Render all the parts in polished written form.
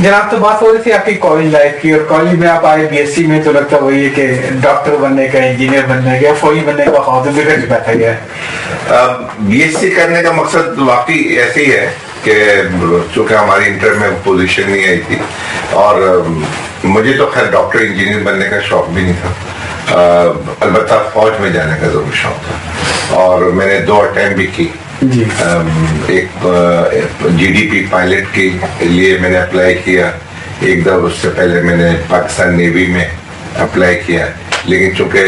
जनाब, तो बात हो रही थी आपकी कॉलेज लाइफ की, और कॉलेज में आप आए बीएससी में, तो लगता वही है कि डॉक्टर बनने का, इंजीनियर बनने का, फौजी बनने का ख्वाब बिगड़ बैठा गया है। बीएससी करने का मकसद वाकई ऐसे ही है कि चूंकि हमारी इंटर में पोजीशन नहीं आई थी, और मुझे तो खैर डॉक्टर इंजीनियर बनने का शौक भी नहीं था, अलबत्ता फौज में जाने का जरूर शौक था, और मैंने 2 अटेम्प्ट भी की। एक जीडीपी पायलट के लिए मैंने अप्लाई किया, एक दफा उससे पहले मैंने पाकिस्तान नेवी में अप्लाई किया, लेकिन चूंकि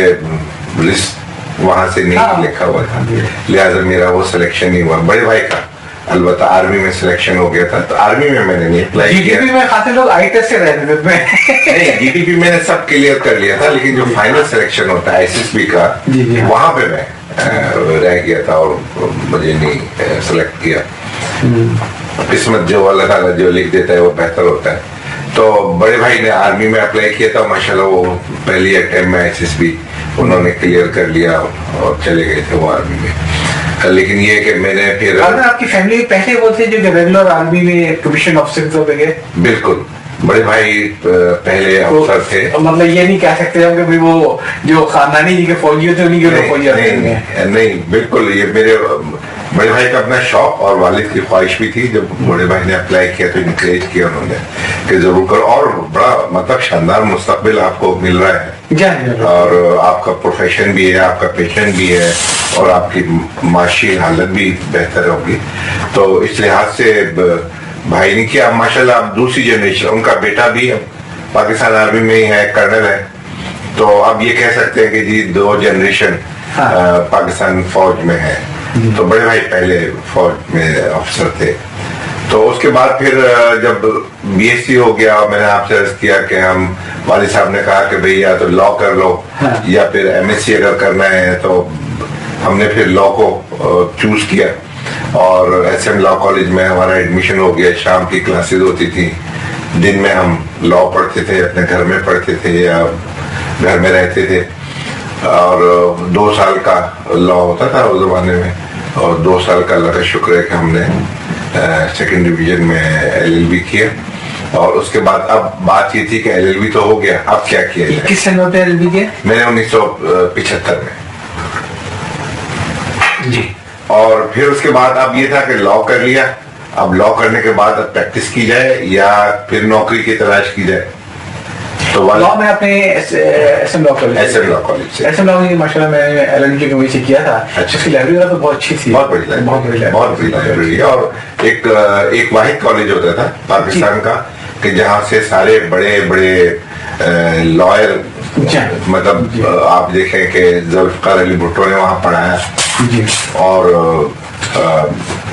लिस्ट वहां से नहीं लिखा हुआ था, लिहाजा मेरा वो सिलेक्शन नहीं हुआ। बड़े भाई का अलबत्ता आर्मी में सिलेक्शन हो गया था, तो आर्मी में मैंने नहीं अप्लाई किया। जीडीपी में खासे लोग आई टेस्ट से रहते थे नहीं, जीडीपी मैंने सब क्लियर कर लिया था, लेकिन जो फाइनल सिलेक्शन होता है आईसीएसबी का, वहां पे मैं रह गया था और मुझे नहीं सिलेक्ट किया। किस्मत जो अल्लाह ताला जो लिख देता है वो बेहतर होता है। तो बड़े भाई ने आर्मी में अप्लाई किया था, माशाल्लाह वो पहली अटेम्प्ट में आईसीएसबी उन्होंने क्लियर कर लिया और चले गए थे वो आर्मी में। लेकिन ये कि मैंने फिर आपकी फैमिली पहले वो थे जो रेगुलर आर्मी में कमीशन ऑफिसर तो गए? बिल्कुल, बड़े भाई पहले अफसर थे। मतलब ये नहीं कह सकते हम कि भाई वो जो खानदानी जी के फौजी थे उन्हीं के फौजी नहीं, बिल्कुल ये मेरे बड़े भाई का अपना शौक और वालिद की ख्वाहिश भी थी। जब बड़े भाई ने अप्लाई किया तो इनकरेज किया उन्होंने कि जरूर करो, और बड़ा मतलब शानदार मुस्तकबिल आपको मिल रहा है, और आपका प्रोफेशन भी है, आपका पेशेंट भी है, और आपकी माशी हालत भी बेहतर होगी। तो इस लिहाज से भाई ने किया, माशाल्लाह अब दूसरी जनरेशन, उनका बेटा भी पाकिस्तान आर्मी में ही है, कर्नल है। तो अब ये कह सकते हैं कि जी 2 जनरेशन पाकिस्तान फौज में है। तो बड़े भाई पहले फौज में अफसर थे। तो उसके बाद फिर जब बीएससी हो गया, मैंने आपसे अर्ज किया कि हम वालिद साहब ने कहा कि भाई या तो लॉ कर लो, या फिर एमएससी अगर करना है, तो हमने फिर लॉ को चूज किया, और एसएम लॉ कॉलेज में हमारा एडमिशन हो गया। शाम की क्लासेस होती थी, दिन में हम लॉ पढ़ते थे, अपने घर में पढ़ते थे या घर में रहते थे, और 2 साल का लॉ होता था उस जमाने में, और 2 साल का अल्लाह का शुक्र है कि हमने सेकंड डिवीजन में एलएलबी किया। और उसके बाद अब बात ये थी कि एलएलबी तो हो गया, अब क्या किया जाए। किस सन में एलएलबी किया? मैंने 1975 में जी। और फिर उसके बाद अब ये था कि लॉ कर लिया, अब लॉ करने के बाद अब प्रैक्टिस की जाए या फिर नौकरी की तलाश की जाए। तो लॉ में अपने एसएम लॉ कॉलेज से एसएम लॉ में माशाल्लाह मैंने एलएलबी के वजह से किया था। अच्छा। उसकी लाइब्रेरी तो बहुत अच्छी थी, बहुत बड़ी लाइब्रेरी है, और एक वाहिद कॉलेज होता था पाकिस्तान का कि जहाँ से सारे बड़े बड़े लॉयर, मतलब आप देखें कि जुल्फकार अली भुट्टो ने वहाँ पढ़ाया, और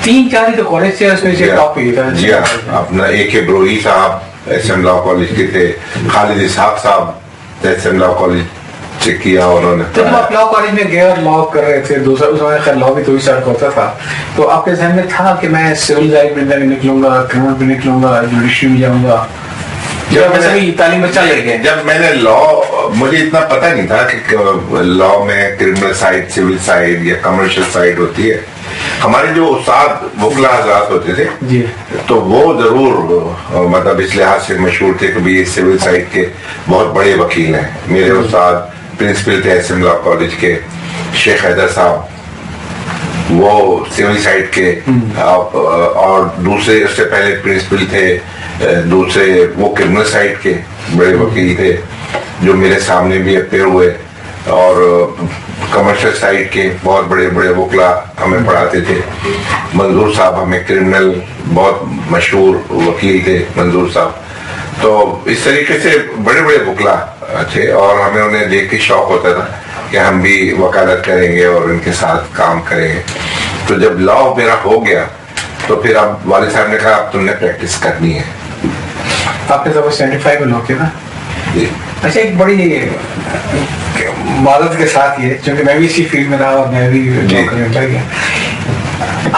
3-4 तो कॉलेज से उसमें से टॉप ही था। जी हाँ, अपना AK ब्रोही साहब एसएम लॉ कॉलेज के थे, खालिद इसहाक साहब एसएम लॉ कॉलेज से किया उन्होंने। तो जब आप लॉ कॉलेज में गए और लॉ कर रहे थे, दूसरा उस समय खैर लॉ भी तो ही स्टार्ट होता था, तो आपके जहन में था कि मैं सिविल साइड में निकलूंगा, क्रिमिनल में निकलूंगा, जुडिशरी में जाऊंगा? जब मैंने लॉ, मुझे इतना पता नहीं था कि लॉ में क्रिमिनल साइड, सिविल साइड या कमर्शियल साइड होती है। हमारे जो उस्ताद वकला हज़रात होते थे जी, तो वो जरूर मतलब इस लिहाज से मशहूर थे कि ये सिविल साइड के बहुत बड़े वकील हैं। मेरे उस्ताद प्रिंसिपल थे एसएम लॉ कॉलेज के शेख हैदर साहब, वो सिविल साइड के, और दूसरे उससे पहले प्रिंसिपल थे दूसरे वो क्रिमिनल साइड के बड़े वकील थे जो मेरे सामने भी अपीयर हुए, और कमर्शियल साइड के बहुत बड़े बड़े वकला हमें पढ़ाते थे। मंजूर साहब हमें क्रिमिनल बहुत मशहूर वकील थे मंजूर साहब। तो इस तरीके से बड़े बड़े वकला थे, और हमें उन्हें देख के शौक होता था कि हम भी वकालत करेंगे और उनके साथ काम करेंगे। तो जब लॉ मेरा हो गया तो फिर अब वालिद साहब ने कहा अब तुमने प्रैक्टिस करनी है। आपने तो 75 में लॉ किया ना? अच्छा, एक बड़ी मदद के साथ ये, क्योंकि मैं भी इसी फील्ड में रहा और मैं भी लॉ करने लग गया।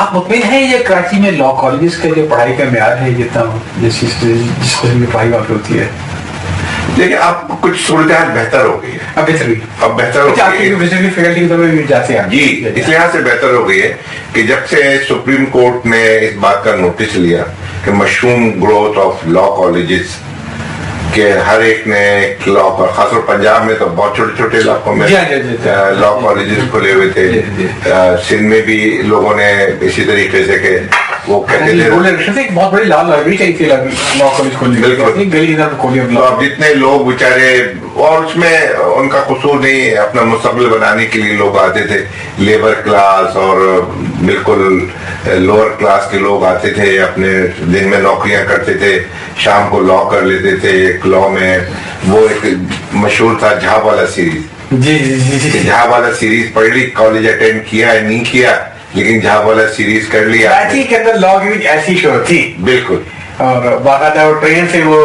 आप मुतमिन हैं ये कराची में लॉ कॉलेजेस का जो पढ़ाई का मेयार है जितना जिस पढ़ाई वहाँ पे होती है? देखिए अब कुछ सूरत बेहतर हो गई है, अब बेहतर हुई। अब बेहतर हो अच्छा, गई आपकी है। यूनिवर्सिटी फैकल्टी तो भी जाते हैं जी, इस लिहाज से बेहतर हो गई है कि जब से सुप्रीम कोर्ट ने इस बात का नोटिस लिया कि mushroom growth of law colleges के हर एक ने लॉ, खासकर पंजाब में तो बहुत छोटे छोटे इलाकों में जी, जी, जी, जी। लॉ कॉलेजेस खुले हुए थे। जी, जी। सिंध में भी लोगों ने इसी तरीके से के वो कहते थे इलेक्शन से एक बहुत बड़ी लाइब्रेरी चाहिए थी, लॉ कॉलेज खोलने के लिए। बिल्कुल। एक गली इधर खोली तो अब जितने लोग बेचारे, और उसमें उनका कसूर नहीं, अपना मुस्तकबिल बनाने के लिए लोग आते थे, लेबर क्लास और बिल्कुल लोअर क्लास के लोग आते थे, अपने दिन में नौकरियां करते थे, शाम को लॉ कर लेते थे। एक लॉ में वो एक मशहूर था झा वाला सीरीज। जी जी जी जी। झा वाला सीरीज पढ़ ली, कॉलेज अटेंड किया है नहीं किया, लेकिन झा वाला सीरीज कर लिया। कराची के अंदर लॉ की भी ऐसी शो थी, बिल्कुल। और बाकायदा वो ट्रेन से वो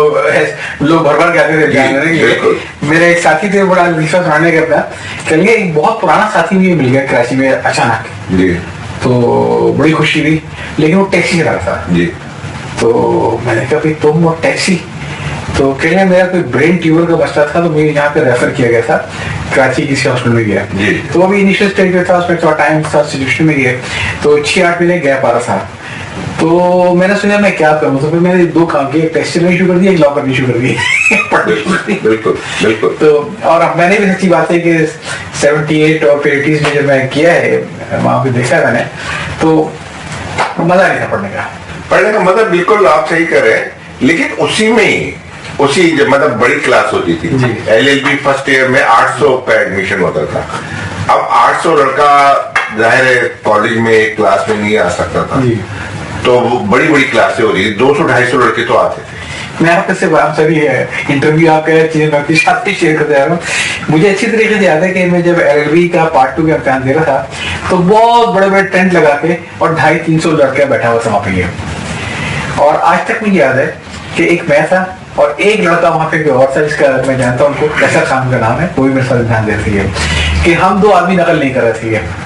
लोग भर भर के आते थे जानने के लिए। बिल्कुल। मेरे एक साथी थे, बड़ा रिश्ता सुनाने का था, कल एक बहुत पुराना साथी मुझे मिल गया कराची में अचानक, जी तो बड़ी खुशी हुई, लेकिन वो टैक्सी चला था। जी। तो मैंने कहा भाई तुम वो टैक्सी, तो कहने मेरा कोई ब्रेन ट्यूमर का मसला था, तो मुझे यहाँ पे रेफर किया गया था, कराची किसी हॉस्पिटल में गया। जी। तो अभी इनिशियल स्टेज पे था, उसमें थोड़ा टाइम था, सिचुएशन में गया, तो 6-8 महीने गैप आ रहा था। तो मैंने सोचा मैं क्या करूँ, तो फिर मैंने दो काम किए, एक टैक्सी करनी शुरू कर दिया, एक लॉ करनी शुरू कर दी। बिल्कुल बिल्कुल। तो और अब मैंने भी सच्ची बात है कि 78 और 80s में जब मैं किया है वहां पे देखा मैंने, तो मजा नहीं था पढ़ने का। पढ़ने का मतलब बिल्कुल आप सही कर रहे हैं, लेकिन उसी में ही उसी जब मतलब बड़ी क्लास होती थी, जी। LLB फर्स्ट ईयर में 800 का एडमिशन होता था। अब 800 लड़का जाहिर है कॉलेज में एक क्लास में नहीं आ सकता था, जी। तो वो बड़ी बड़ी क्लासें हो रही थी, 200-250 लड़के तो आते थे। मैं आपके से बात सभी है इंटरव्यू आपके चीजें आपके साथ भी शेयर करते जा रहा हूँ। मुझे अच्छी तरीके से याद है कि मैं जब LLB का पार्ट 2 का इम्तिहान दे रहा था, तो बहुत बड़े बड़े टेंट लगा के और 250-300 लड़का बैठा हुआ था वहां पे। और आज तक मुझे याद है कि एक मैं था और एक लड़का वहां पे और था, जिसका मैं जानता हूँ, उनको कैसा खान का नाम है, वो भी मेरे साथ ध्यान दे रही है कि हम दो आदमी नकल नहीं कर रहे थे।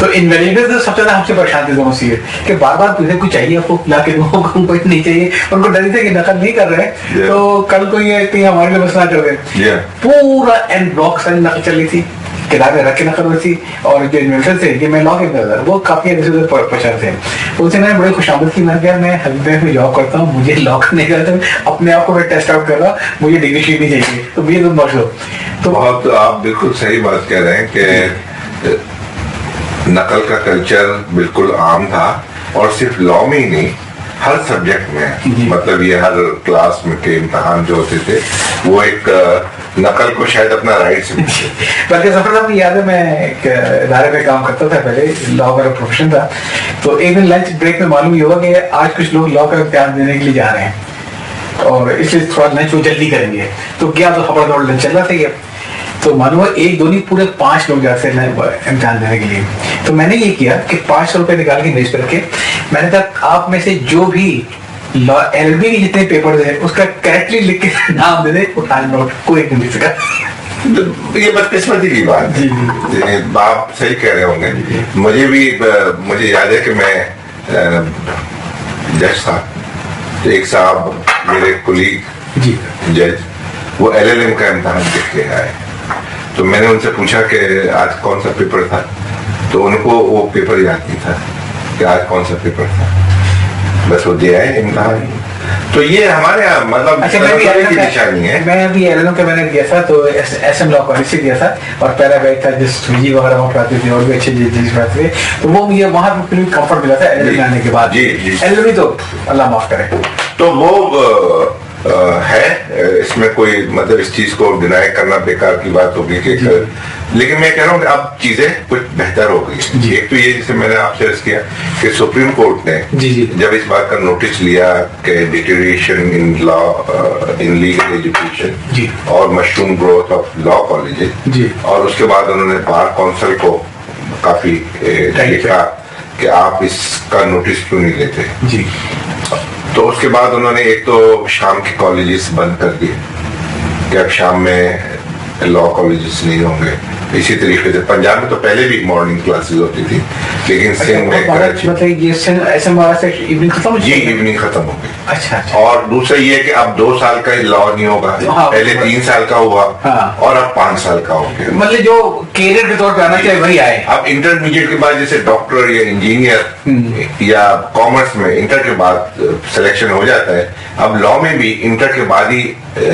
तो इनवैलिडेट तो सबसे ज्यादा हमसे परेशान थे दोनों सीए कि बार बार तुझे कुछ चाहिए, आपको ला के दो, कुछ नहीं चाहिए। उनको डर थे कि नकल नहीं कर रहे Yeah. तो कल को ये कहीं हमारे लिए मसला कर दे। Yeah. पूरा एंड ब्लॉक सारी नकल चल रही थी, किताबें रख के नकल हुई थी, और जो इन्वेंटर थे कि मैं लॉ के अंदर, वो काफी अच्छे से पहचान थे। उनसे मैंने बड़ी खुशामद की, मैंने कहा मैं हबीब में जॉब करता हूँ, मुझे लॉ करने का, तो अपने आप को मैं टेस्ट आउट कर रहा, मुझे डिग्री शीट नहीं चाहिए, तो मुझे तुम बख्श दो। तो बहुत आप बिल्कुल सही बात कह रहे हैं कि नकल का कल्चर बिल्कुल आम था, और सिर्फ लॉ में ही नहीं, हर सब्जेक्ट में, मतलब ये हर क्लास में के इम्तहान जो होते थे वो एक नकल को शायद अपना राइट से बल्कि सफर साहब याद है, मैं एक इदारे पे काम करता था पहले, लॉ का प्रोफेशन था। तो एक दिन लंच ब्रेक में मालूम ये हुआ कि आज कुछ लोग लॉ का इम्तिहान देने के लिए जा रहे हैं, और इसलिए थोड़ा लंच वो जल्दी करेंगे। तो क्या तो खबर दौड़ लंच चल रहा था, तो मालूम एक दो नहीं पूरे 5 लोग जाते हैं इम्तिहान देने के लिए। तो मैंने ये किया कि 500 रुपए निकाल के मेज पर रखे, मैंने कहा आप में से जो भी LLB के जितने पेपर है उसका करेक्टली लिख के नाम दे दे, उठा नोट, कोई नहीं दे सका। ये बदकिस्मती की बात जी, है, आप सही कह रहे होंगे। मुझे याद है कि मैं जज था, तो एक साहब मेरे कुलीग जी जज, वो LLM का इम्तहान लिख के आए, तो मैंने उनसे पूछा कि आज कौन सा पेपर था, तो उनको वो पेपर याद नहीं था कि आज कौन सा पेपर था, बस वो दे आए इम्तहान। तो ये हमारे यहाँ मतलब अच्छा, मैं भी की निशानी है। मैं भी LLM का मैंने दिया था, तो SM लॉ कॉलेज से दिया था, और पहला बैच था जिस सूजी वगैरह वहाँ पढ़ाते थे, और भी अच्छे जज पढ़ाते थे, तो वो मुझे वहाँ पर कंफर्ट मिला था LLM आने के बाद। जी, जी। LLM तो अल्लाह माफ करे। तो वो है, इसमें कोई मतलब इस चीज को डिनाई करना बेकार की बात होगी कि, लेकिन मैं कह रहा हूँ कि अब चीजें कुछ बेहतर हो गई है। एक तो ये जिसे मैंने आपसे अर्ज किया कि सुप्रीम कोर्ट ने जी, जी। जब इस बात का नोटिस लिया कि deterioration in law, in legal education जी। और mushroom growth of law colleges, जी। और उसके बाद उन्होंने बार काउंसिल को काफी लिखा कि आप इसका नोटिस क्यों नहीं लेते। जी। तो उसके बाद उन्होंने एक तो शाम के कॉलेजेस बंद कर दिए कि अब शाम में लॉ कॉलेजेस नहीं होंगे, इसी तरीके से पंजाब में तो पहले भी मॉर्निंग क्लासेस होती थी, लेकिन सिंध में कराची मतलब ये ऐसे महाराष्ट्र इवनिंग खत्म हो जी इवनिंग खत्म हो गई। अच्छा अच्छा। और दूसरा ये है कि अब 2 साल का लॉ नहीं होगा, हाँ, पहले 3 साल का हुआ हाँ। और अब 5 साल का हो गया। मतलब जो कैरियर के तौर पे आना चाहिए वही आए। अब इंटरमीडिएट के बाद जैसे डॉक्टर या इंजीनियर या कॉमर्स में इंटर के बाद सिलेक्शन हो जाता है, अब लॉ में भी इंटर के बाद ही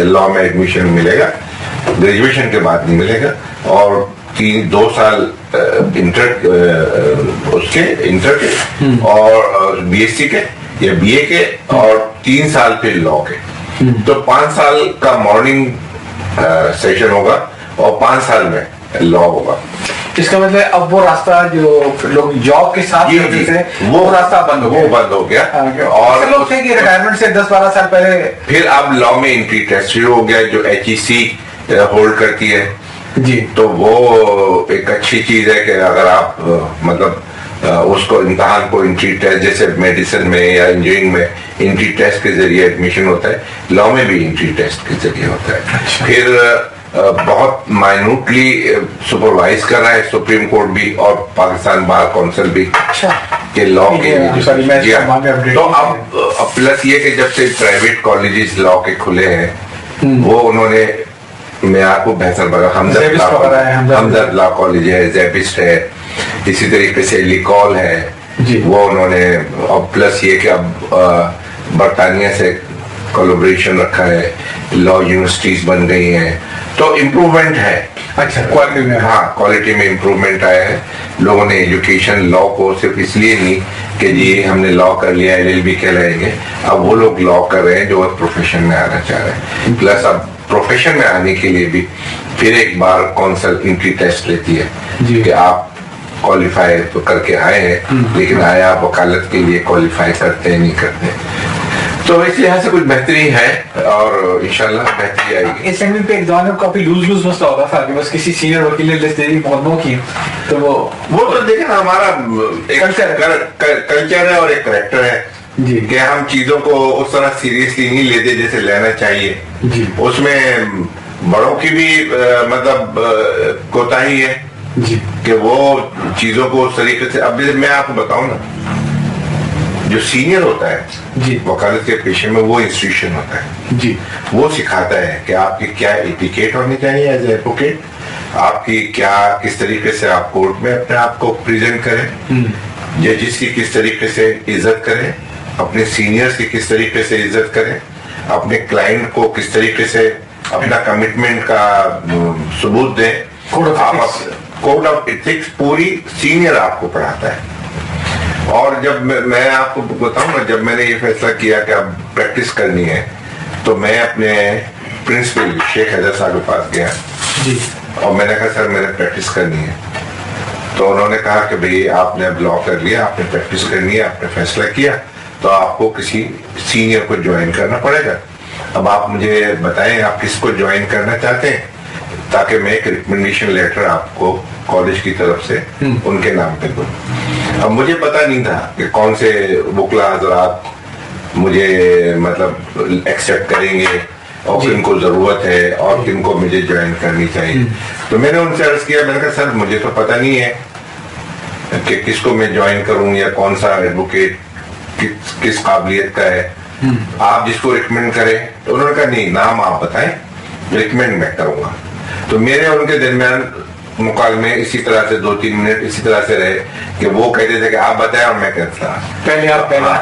लॉ में एडमिशन मिलेगा, ग्रेजुएशन के बाद नहीं मिलेगा। और 2 साल इंटर के और बीएससी के या बीए के और 3 साल फिर लॉ के। तो 5 साल का मॉर्निंग सेशन होगा और 5 साल में लॉ होगा। इसका मतलब अब वो रास्ता जो लोग जॉब के साथ करते थे वो रास्ता बंद हो गया। वो बंद हो गया। और लोग थे कि रिटायरमेंट से 10-12 साल पहले फिर अब लॉ में एंट्री टेस्ट शुरू हो गया जो HEC होल्ड करती है जी। तो वो एक अच्छी चीज है कि अगर आप मतलब उसको इम्तहान को एंट्री टेस्ट जैसे मेडिसिन में या इंजीनियरिंग में एंट्री टेस्ट के जरिए एडमिशन होता है, लॉ में भी एंट्री टेस्ट के जरिए होता है। अच्छा। फिर बहुत माइन्यूटली सुपरवाइज कर रहा है सुप्रीम कोर्ट भी और पाकिस्तान बार काउंसिल भी अच्छा के लॉ के जी हाँ। तो अब प्लस ये कि जब से प्राइवेट कॉलेजेस लॉ के खुले हैं वो उन्होंने मेयार को बेहतर बना। हमदर्द लॉ कॉलेज है, ज़ेबिस्ट है, इसी तरीके से लिकॉल है जी। वो उन्होंने, और प्लस ये कि अब बरतानिया से कोलैबोरेशन रखा है, लॉ यूनिवर्सिटीज बन गई हैं, तो इम्प्रूवमेंट है। अच्छा क्वालिटी में, हाँ क्वालिटी में इम्प्रूवमेंट आया है। लोगों ने एजुकेशन लॉ को सिर्फ इसलिए नहीं कि जी हमने लॉ कर लिया LLB कहलाएंगे, अब वो लोग लॉ कर रहे हैं जो प्रोफेशन में आना चाह रहे हैं। प्लस अब प्रोफेशन में आने के लिए भी फिर एक बार काउंसिल एंट्री टेस्ट लेती है कि आप क्वालिफाई तो करके आए हैं लेकिन आया आप वकालत के लिए क्वालिफाई करते हैं नहीं करते। तो इस लिहाज से कुछ बेहतरी है और इंशाल्लाह बेहतरी आएगी। इस टाइम पे एक दौरान में काफी लूज मसला होता था कि बस किसी सीनियर वकील ने लिस्ट दे दी मुकदमों की, तो वो तो देखें ना हमारा एक कल्चर है और एक करेक्टर है जी कि हम चीजों को उस तरह सीरियसली नहीं लेते जैसे लेना चाहिए जी। उसमें बड़ों की भी मतलब कोताही है जी कि वो चीजों को उस तरीके से, अब मैं आपको बताऊं ना, जो सीनियर होता है जी वकालत के पेशे में वो इंस्टीट्यूशन होता है जी, वो सिखाता है कि आपकी क्या एटिकेट होनी चाहिए एज एडवोकेट, आपकी क्या किस तरीके से आप कोर्ट में अपने आप को प्रेजेंट करें, जजिस की किस तरीके से इज्जत करें, अपने सीनियर्स की किस तरीके से इज्जत करें, अपने क्लाइंट को किस तरीके से अपना कमिटमेंट का सबूत दें। कोड ऑफ एथिक्स पूरी सीनियर आपको पढ़ाता है। और जब मैं आपको बताऊं ना, जब मैंने ये फैसला किया कि अब प्रैक्टिस करनी है तो मैं अपने प्रिंसिपल शेख हैदर साहब के पास गया जी और मैंने कहा सर मैंने प्रैक्टिस करनी है। तो उन्होंने कहा कि भाई आपने अब लॉ कर लिया, आपने प्रैक्टिस करनी है, आपने फैसला किया तो आपको किसी सीनियर को ज्वाइन करना पड़ेगा। अब आप मुझे बताएं आप किसको ज्वाइन करना चाहते हैं ताकि मैं एक रिकमेंडेशन लेटर आपको कॉलेज की तरफ से उनके नाम पे दूं। अब मुझे पता नहीं था कि कौन से वकला हजरात मुझे मतलब एक्सेप्ट करेंगे और किनको जरूरत है और किनको मुझे ज्वाइन करनी चाहिए। तो मैंने उनसे अर्ज किया, मैंने कहा सर मुझे तो पता नहीं है कि किसको मैं ज्वाइन करूं या कौन सा एडवोकेट किस काबिलियत का है, आप जिसको रिकमेंड करें। तो उन्होंने कहा नहीं नाम आप बताएं, रिकमेंड मैं करूंगा। तो मेरे और उनके दरमियान मुकालमे इसी तरह से 2-3 मिनट इसी तरह से रहे कि वो कहते थे कि आप बताएं और मैं कहता पहले आप पहला।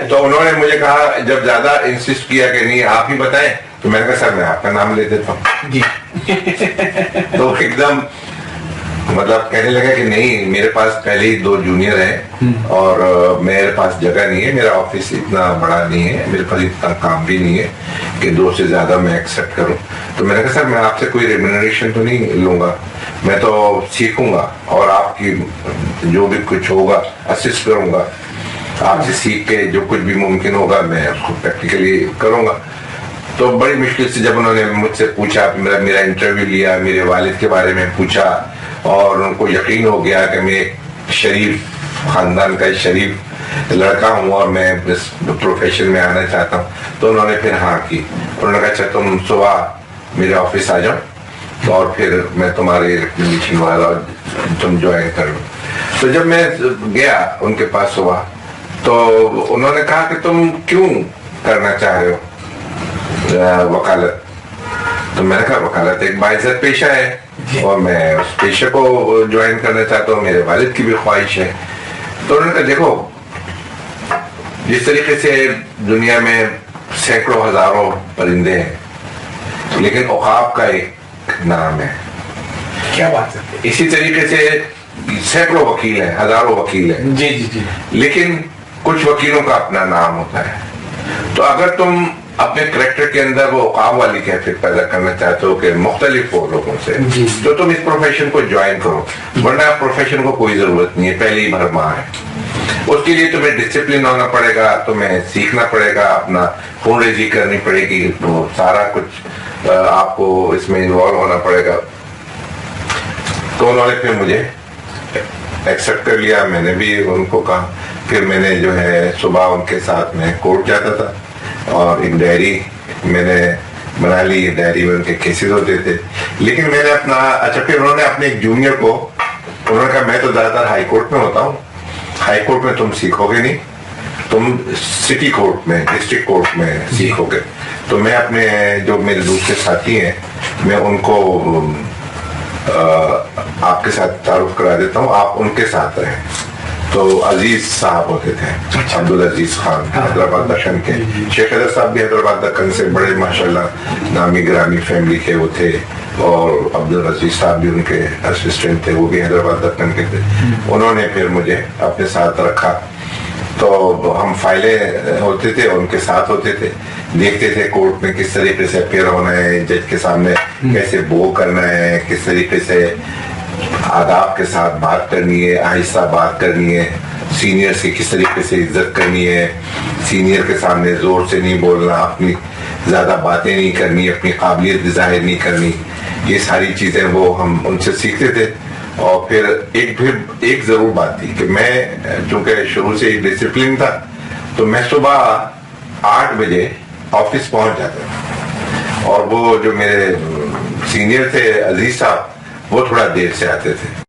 तो उन्होंने मुझे कहा, जब ज्यादा इंसिस्ट किया कि नहीं आप ही बताएं, तो मैंने कहा सर मैं आपका नाम ले देता हूँ जी। तो एकदम मतलब कहने लगा कि नहीं मेरे पास पहले ही 2 जूनियर हैं और मेरे पास जगह नहीं है, मेरा ऑफिस इतना बड़ा नहीं है, मेरे पास इतना काम भी नहीं है कि 2 से ज्यादा मैं एक्सेप्ट करूं। तो मैंने कहा सर मैं आपसे कोई रेम्यूनरेशन तो नहीं लूंगा, मैं तो सीखूंगा और आपकी जो भी कुछ होगा असिस्ट करूंगा, आपसे सीख के जो कुछ भी मुमकिन होगा मैं उसको प्रैक्टिकली करूंगा। तो बड़ी मुश्किल से जब उन्होंने मुझसे पूछा, मेरा इंटरव्यू लिया, मेरे वालिद के बारे में पूछा और उनको यकीन हो गया कि मैं शरीफ खानदान का शरीफ लड़का हूँ और मैं इस प्रोफेशन में आना चाहता हूँ, तो उन्होंने फिर हाँ की। उन्होंने कहा अच्छा तुम सुबह मेरे ऑफिस आ जाओ और फिर मैं तुम्हारी रिकमेंडेशन वाला तुम ज्वाइन कर लो। तो जब मैं गया उनके पास सुबह, तो उन्होंने कहा कि तुम क्यों करना चाह रहे हो वकालत। तो मैंने कहा वकालत एक बाइज्जत पेशा है और मैं उस पेशे को ज्वाइन करना चाहता हूँ, मेरे वालिद की भी ख्वाहिश है। तो उन्होंने कहा देखो, जिस तरीके से दुनिया में सैकड़ों हजारों परिंदे हैं, लेकिन औकाब का एक नाम है। क्या बात है। इसी तरीके से सैकड़ों वकील हैं, हजारों वकील हैं, जी जी जी, लेकिन कुछ वकीलों का अपना नाम होता है। तो अगर तुम अपने करेक्टर के अंदर वो औकाब वाली कैफियत पैदा करना चाहते हो कि मुख्तलिफ हो लोगों से, तो तुम इस प्रोफेशन को ज्वाइन करो, वरना प्रोफेशन को कोई जरूरत नहीं है, पहले ही भरमा है। उसके लिए तुम्हें डिसिप्लिन होना पड़ेगा, तुम्हें सीखना पड़ेगा, अपना खून रेजी करनी पड़ेगी, तो सारा कुछ आपको इसमें इन्वॉल्व होना पड़ेगा। तो उन्होंने फिर मुझे एक्सेप्ट कर लिया, मैंने भी उनको कहा। फिर मैंने जो है सुबह उनके साथ में कोर्ट जाता था और एक डायरी मैंने बना ली, डायरी में उनके केसेस होते थे। लेकिन मैंने अपना फिर उन्होंने अपने एक जूनियर को उन्होंने कहा मैं तो ज्यादातर हाई कोर्ट में होता हूँ, हाई कोर्ट में तुम सीखोगे नहीं, तुम सिटी कोर्ट में, डिस्ट्रिक्ट कोर्ट में सीखोगे। तो मैं अपने जो मेरे दूसरे साथी हैं, मैं उनको आपके साथ तारुफ करा देता हूँ, आप उनके साथ रहें। तो अजीज साहब होते थे, अब्दुल अजीज खान, हैदराबाद दक्कन के। शेख हैदर साहब भी हैदराबाद दक्कन से बड़े माशाल्लाह नामी ग्रामी फैमिली के वो थे, और अब्दुल अजीज साहब भी उनके असिस्टेंट थे, वो भी हैदराबाद दक्कन के थे। उन्होंने फिर मुझे अपने साथ रखा। तो हम फाइलें होते थे, उनके साथ होते थे, देखते थे कोर्ट में किस तरीके से अपेयर होना है, जज के सामने कैसे बो करना है, किस तरीके से आदाब के साथ बात करनी है, आहिस्ता बात करनी है, सीनियर से किस तरीके से इज्जत करनी है, सीनियर के सामने जोर से नहीं बोलना, अपनी ज्यादा बातें नहीं करनी, अपनी काबिलियत जाहिर नहीं करनी, ये सारी चीजें वो हम उनसे सीखते थे। और फिर एक जरूर बात थी कि मैं चूंकि शुरू से डिसिप्लिन था, तो मैं सुबह 8 बजे ऑफिस पहुंच जाता था, और वो जो मेरे सीनियर थे अजीज साहब, वो थोड़ा देर से आते थे।